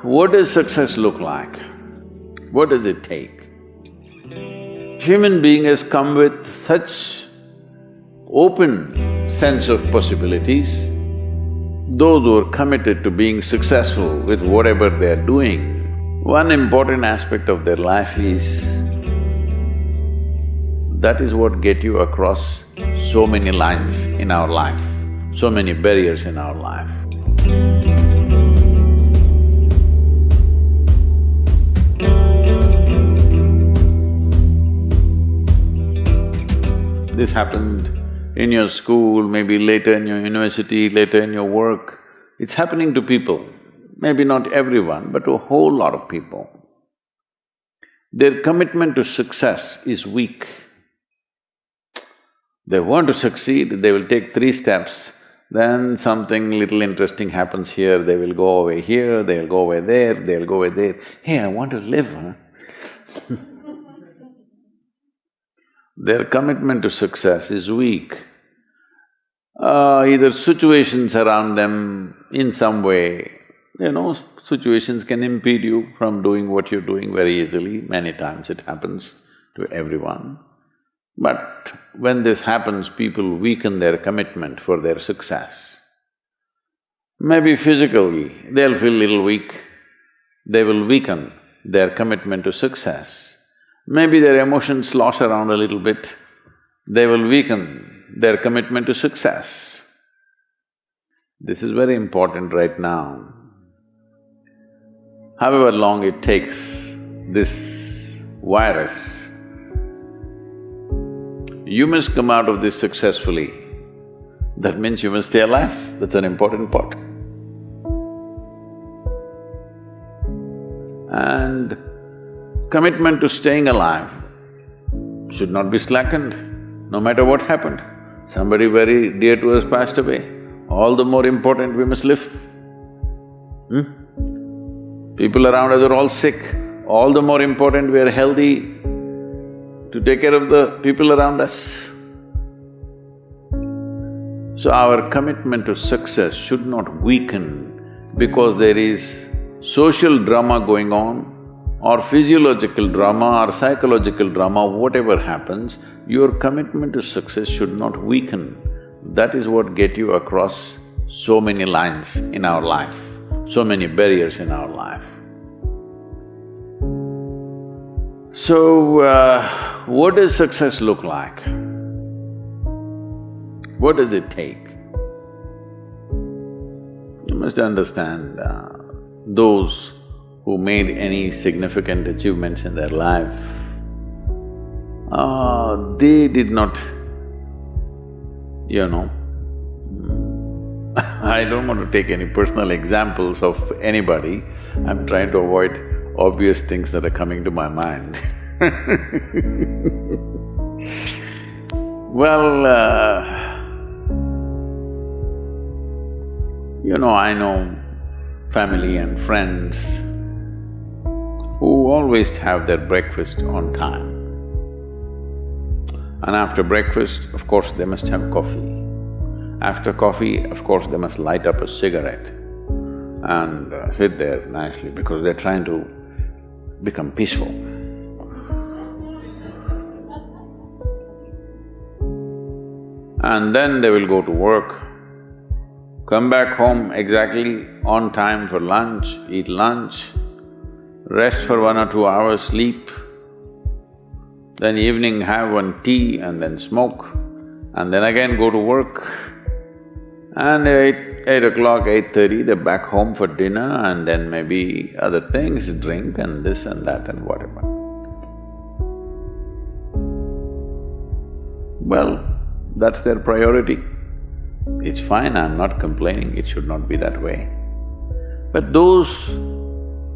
What does success look like? What does it take? Human being has come with such open sense of possibilities. Those who are committed to being successful with whatever they are doing, one important aspect of their life is that is what get you across so many lines in our life, so many barriers in our life. This happened in your school, maybe later in your university, later in your work. It's happening to people, maybe not everyone, but to a whole lot of people. Their commitment to success is weak. They want to succeed, they will take 3 steps, then something little interesting happens here, they will go away here, they'll go away there, they'll go away there. Hey, I want to live, huh? Their commitment to success is weak. Either situations around them in some way, situations can impede you from doing what you're doing very easily. Many times it happens to everyone. But when this happens, people weaken their commitment for their success. Maybe physically, they'll feel little weak, they will weaken their commitment to success. Maybe their emotions slosh around a little bit, they will weaken their commitment to success. This is very important right now. However long it takes, this virus, you must come out of this successfully. That means you must stay alive, that's an important part. And commitment to staying alive should not be slackened, no matter what happened. Somebody very dear to us passed away, all the more important we must live. People around us are all sick, all the more important we are healthy to take care of the people around us. So our commitment to success should not weaken because there is social drama going on, or physiological drama or psychological drama, whatever happens, your commitment to success should not weaken. That is what get you across so many lines in our life, so many barriers in our life. So, what does success look like? What does it take? You must understand, those who made any significant achievements in their life, they did not, I don't want to take any personal examples of anybody, I'm trying to avoid obvious things that are coming to my mind. Well, I know family and friends who always have their breakfast on time. And after breakfast, of course, they must have coffee. After coffee, of course, they must light up a cigarette and sit there nicely because they're trying to become peaceful. And then they will go to work, come back home exactly on time for lunch, eat lunch, rest for 1 or 2 hours, sleep, then evening have one tea and then smoke, and then again go to work. And 8 o'clock, 8:30, they're back home for dinner and then maybe other things, drink and this and that and whatever. Well, that's their priority. It's fine, I'm not complaining, it should not be that way. But those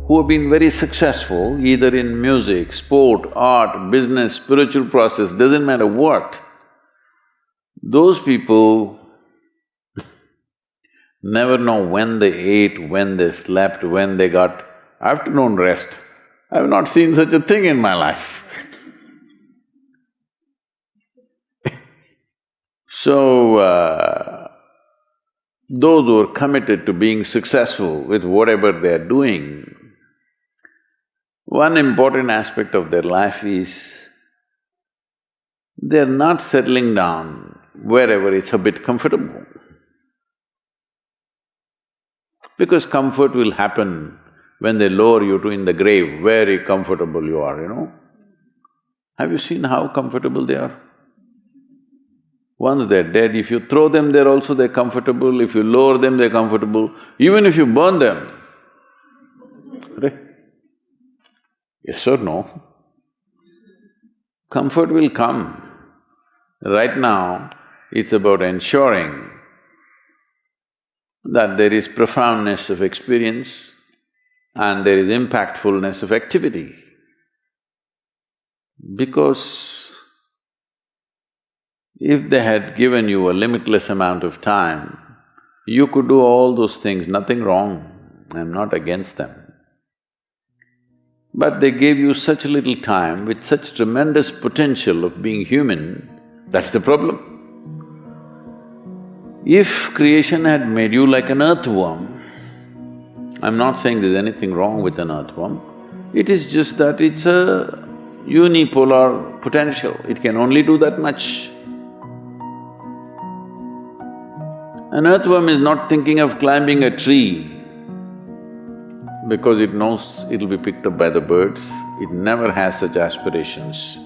who have been very successful, either in music, sport, art, business, spiritual process, doesn't matter what, those people never know when they ate, when they slept, when they got afternoon rest. I've not seen such a thing in my life. So, those who are committed to being successful with whatever they are doing, one important aspect of their life is they're not settling down wherever it's a bit comfortable. Because comfort will happen when they lower you to in the grave, very comfortable you are, you know. Have you seen how comfortable they are? Once they're dead, if you throw them there also they're comfortable, if you lower them they're comfortable, even if you burn them. Right? Yes or no? Comfort will come. Right now, it's about ensuring that there is profoundness of experience and there is impactfulness of activity. Because if they had given you a limitless amount of time, you could do all those things, nothing wrong, I'm not against them. But they gave you such little time with such tremendous potential of being human, that's the problem. If creation had made you like an earthworm, I'm not saying there's anything wrong with an earthworm, it is just that it's a unipolar potential, it can only do that much. An earthworm is not thinking of climbing a tree because it knows it'll be picked up by the birds, it never has such aspirations.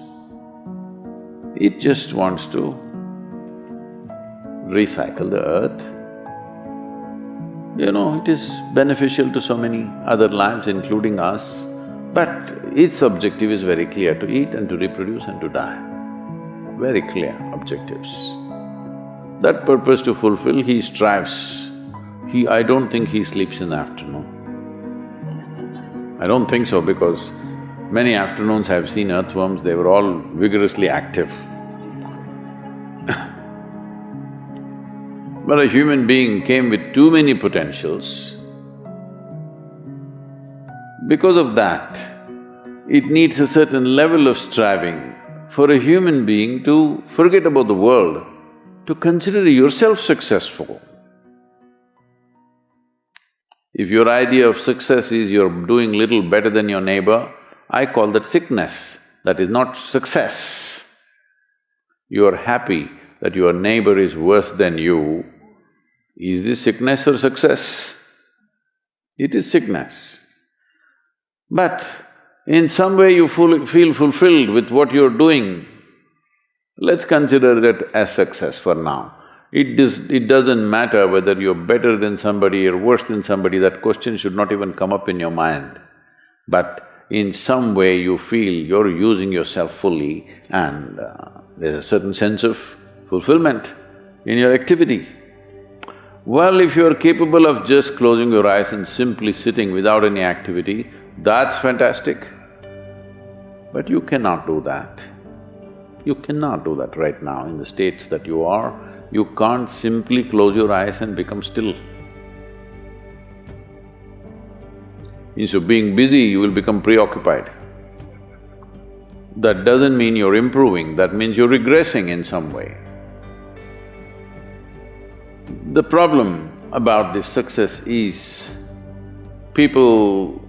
It just wants to recycle the earth. You know, it is beneficial to so many other lives, including us, but its objective is very clear, to eat and to reproduce and to die. Very clear objectives. That purpose to fulfill, he strives. I don't think he sleeps in the afternoon. I don't think so because many afternoons I've seen earthworms, they were all vigorously active. But a human being came with too many potentials. Because of that, it needs a certain level of striving for a human being to forget about the world, to consider yourself successful. If your idea of success is you're doing little better than your neighbor, I call that sickness, that is not success. You're happy that your neighbor is worse than you. Is this sickness or success? It is sickness. But in some way you feel fulfilled with what you're doing, let's consider that as success for now. It doesn't matter whether you're better than somebody or worse than somebody, that question should not even come up in your mind. But in some way you feel you're using yourself fully and there's a certain sense of fulfillment in your activity. Well, if you're capable of just closing your eyes and simply sitting without any activity, that's fantastic. But you cannot do that. You cannot do that right now in the states that you are. You can't simply close your eyes and become still. Instead of being busy, you will become preoccupied. That doesn't mean you're improving, that means you're regressing in some way. The problem about this success is people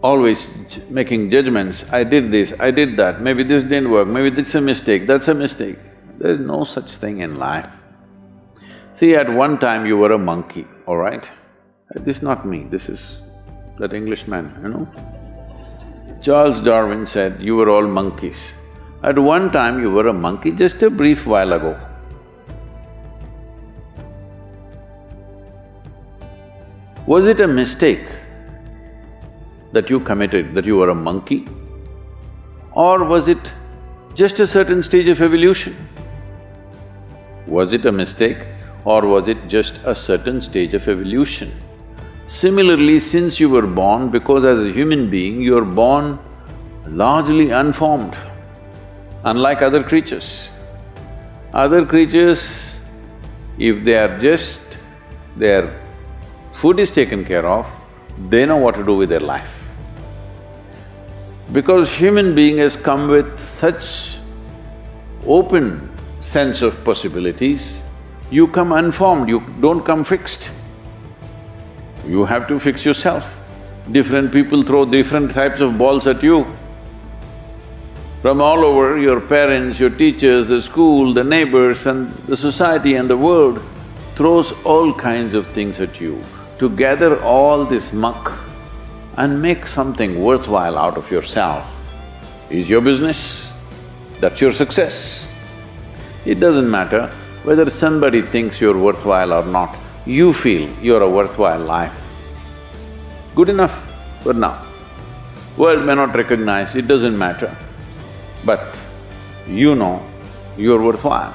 always making judgments, I did this, I did that, maybe this didn't work, maybe this is a mistake, that's a mistake. There's no such thing in life. See, at one time you were a monkey, all right? This is not me, this is that Englishman, you know? Charles Darwin said, you were all monkeys. At one time you were a monkey, just a brief while ago. Was it a mistake that you committed, that you were a monkey? Or was it just a certain stage of evolution? Was it a mistake or was it just a certain stage of evolution? Similarly, since you were born, because as a human being, you are born largely unformed, unlike other creatures. Other creatures, if they are just… their food is taken care of, they know what to do with their life. Because human being has come with such open sense of possibilities, You come unformed, you don't come fixed. You have to fix yourself. Different people throw different types of balls at you. From all over, your parents, your teachers, the school, the neighbors and the society and the world throws all kinds of things at you. To gather all this muck and make something worthwhile out of yourself is your business. That's your success. It doesn't matter whether somebody thinks you're worthwhile or not, you feel you're a worthwhile life. Good enough for now. World may not recognize, it doesn't matter, but you know you're worthwhile.